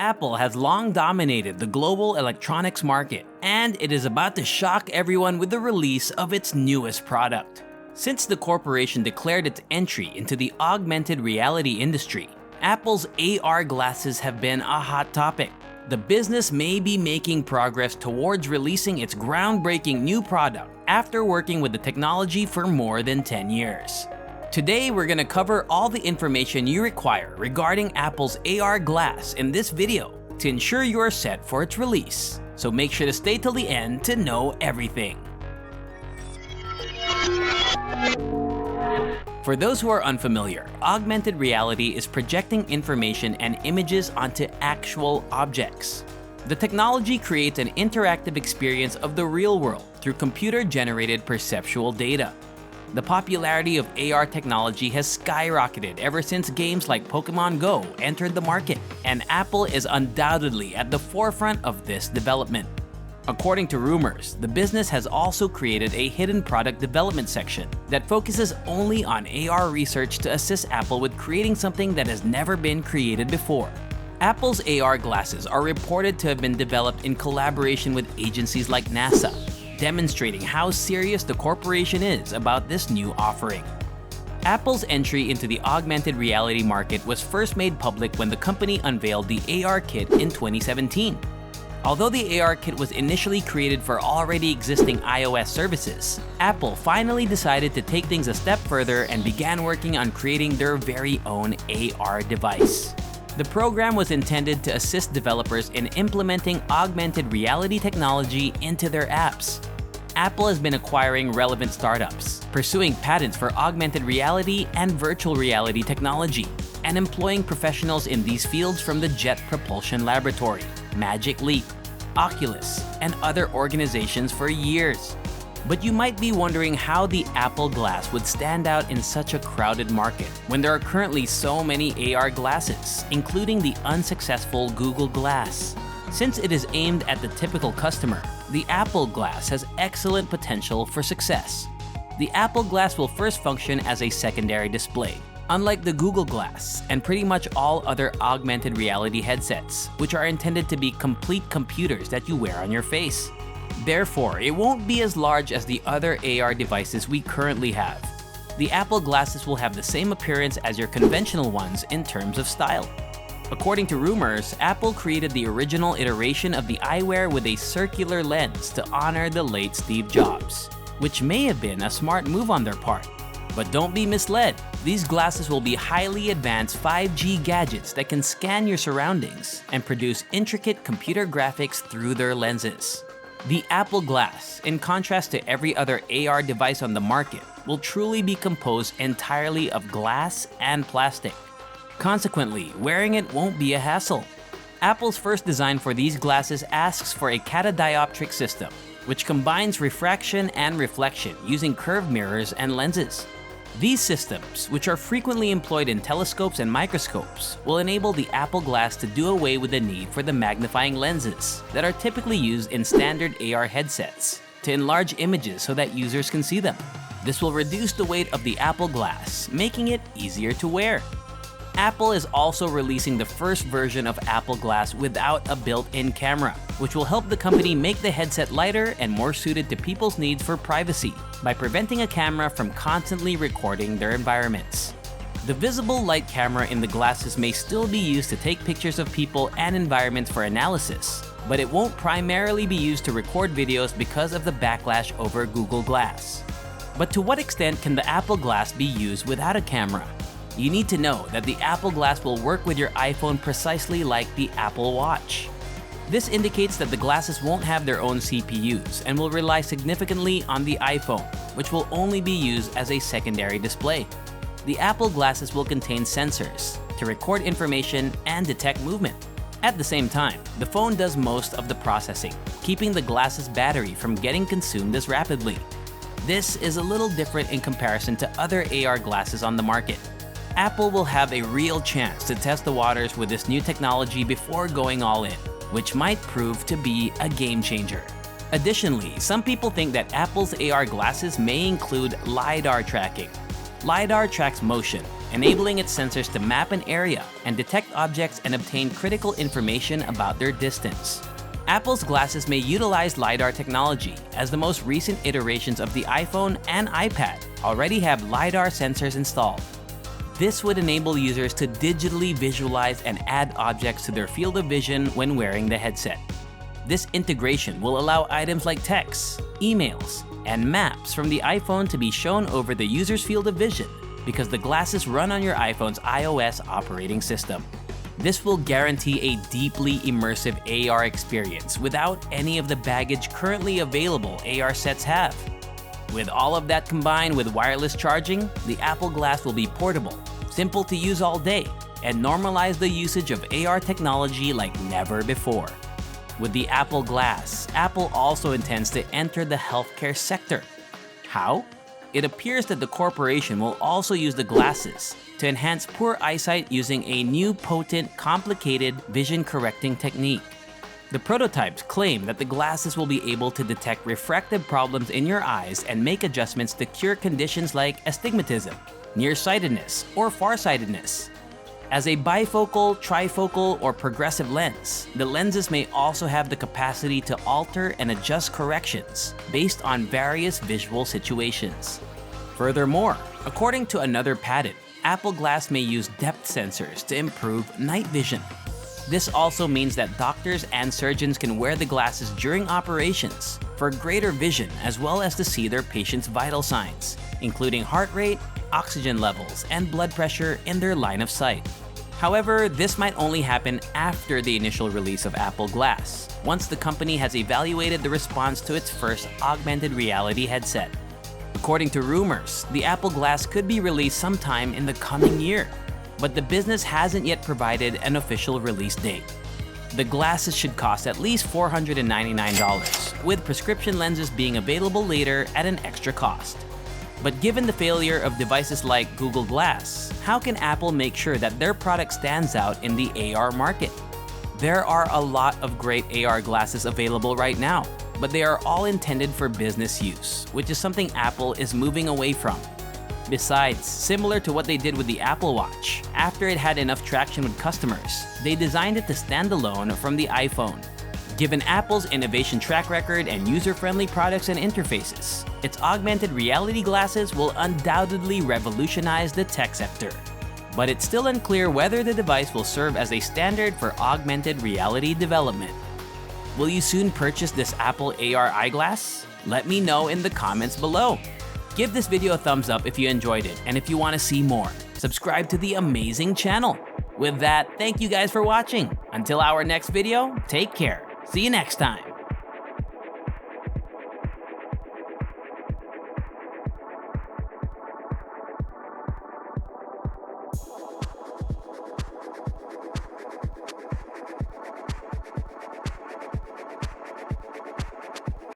Apple has long dominated the global electronics market, and it is about to shock everyone with the release of its newest product. Since the corporation declared its entry into the augmented reality industry, Apple's AR glasses have been a hot topic. The business may be making progress towards releasing its groundbreaking new product after working with the technology for more than 10 years. Today, we're going to cover all the information you require regarding Apple's AR glass in this video to ensure you are set for its release. So make sure to stay till the end to know everything. For those who are unfamiliar, augmented reality is projecting information and images onto actual objects. The technology creates an interactive experience of the real world through computer-generated perceptual data. The popularity of AR technology has skyrocketed ever since games like Pokemon Go entered the market, and Apple is undoubtedly at the forefront of this development. According to rumors, the business has also created a hidden product development section that focuses only on AR research to assist Apple with creating something that has never been created before. Apple's AR glasses are reported to have been developed in collaboration with agencies like NASA, demonstrating how serious the corporation is about this new offering. Apple's entry into the augmented reality market was first made public when the company unveiled the AR Kit in 2017. Although the AR Kit was initially created for already existing iOS services, Apple finally decided to take things a step further and began working on creating their very own AR device. The program was intended to assist developers in implementing augmented reality technology into their apps. Apple has been acquiring relevant startups, pursuing patents for augmented reality and virtual reality technology, and employing professionals in these fields from the Jet Propulsion Laboratory, Magic Leap, Oculus, and other organizations for years. But you might be wondering how the Apple Glass would stand out in such a crowded market when there are currently so many AR glasses, including the unsuccessful Google Glass. Since it is aimed at the typical customer, the Apple Glass has excellent potential for success. The Apple Glass will first function as a secondary display, unlike the Google Glass and pretty much all other augmented reality headsets, which are intended to be complete computers that you wear on your face. Therefore, it won't be as large as the other AR devices we currently have. The Apple glasses will have the same appearance as your conventional ones in terms of style. According to rumors, Apple created the original iteration of the eyewear with a circular lens to honor the late Steve Jobs, which may have been a smart move on their part. But don't be misled, these glasses will be highly advanced 5G gadgets that can scan your surroundings and produce intricate computer graphics through their lenses. The Apple Glass, in contrast to every other AR device on the market, will truly be composed entirely of glass and plastic. Consequently, wearing it won't be a hassle. Apple's first design for these glasses asks for a catadioptric system, which combines refraction and reflection using curved mirrors and lenses. These systems, which are frequently employed in telescopes and microscopes, will enable the Apple Glass to do away with the need for the magnifying lenses that are typically used in standard AR headsets to enlarge images so that users can see them. This will reduce the weight of the Apple Glass, making it easier to wear. Apple is also releasing the first version of Apple Glass without a built-in camera, which will help the company make the headset lighter and more suited to people's needs for privacy by preventing a camera from constantly recording their environments. The visible light camera in the glasses may still be used to take pictures of people and environments for analysis, but it won't primarily be used to record videos because of the backlash over Google Glass. But to what extent can the Apple Glass be used without a camera? You need to know that the Apple Glass will work with your iPhone precisely like the Apple Watch. This indicates that the glasses won't have their own CPUs and will rely significantly on the iPhone, which will only be used as a secondary display. The Apple glasses will contain sensors to record information and detect movement. At the same time, the phone does most of the processing, keeping the glasses' battery from getting consumed as rapidly. This is a little different in comparison to other AR glasses on the market. Apple will have a real chance to test the waters with this new technology before going all in, which might prove to be a game changer. Additionally, some people think that Apple's AR glasses may include Lidar tracking. Lidar tracks motion, enabling its sensors to map an area and detect objects and obtain critical information about their distance. Apple's glasses may utilize Lidar technology, as the most recent iterations of the iPhone and iPad already have Lidar sensors installed. This would enable users to digitally visualize and add objects to their field of vision when wearing the headset. This integration will allow items like texts, emails, and maps from the iPhone to be shown over the user's field of vision because the glasses run on your iPhone's iOS operating system. This will guarantee a deeply immersive AR experience without any of the baggage currently available AR sets have. With all of that combined with wireless charging, the Apple Glass will be portable, simple to use all day, and normalize the usage of AR technology like never before. With the Apple Glass, Apple also intends to enter the healthcare sector. How? It appears that the corporation will also use the glasses to enhance poor eyesight using a new potent, complicated vision-correcting technique. The prototypes claim that the glasses will be able to detect refractive problems in your eyes and make adjustments to cure conditions like astigmatism, nearsightedness, or farsightedness. As a bifocal, trifocal, or progressive lens, the lenses may also have the capacity to alter and adjust corrections based on various visual situations. Furthermore, according to another patent, Apple Glass may use depth sensors to improve night vision. This also means that doctors and surgeons can wear the glasses during operations for greater vision as well as to see their patients' vital signs, including heart rate, oxygen levels, and blood pressure in their line of sight. However, this might only happen after the initial release of Apple Glass, once the company has evaluated the response to its first augmented reality headset. According to rumors, the Apple Glass could be released sometime in the coming year, but the business hasn't yet provided an official release date. The glasses should cost at least $499, with prescription lenses being available later at an extra cost. But given the failure of devices like Google Glass, how can Apple make sure that their product stands out in the AR market? There are a lot of great AR glasses available right now, but they are all intended for business use, which is something Apple is moving away from. Besides, similar to what they did with the Apple Watch, after it had enough traction with customers, they designed it to stand alone from the iPhone. Given Apple's innovation track record and user-friendly products and interfaces, its augmented reality glasses will undoubtedly revolutionize the tech sector. But it's still unclear whether the device will serve as a standard for augmented reality development. Will you soon purchase this Apple AR eyeglass? Let me know in the comments below. Give this video a thumbs up if you enjoyed it, and if you want to see more, subscribe to the amazing channel. With that, thank you guys for watching. Until our next video, take care. See you next time.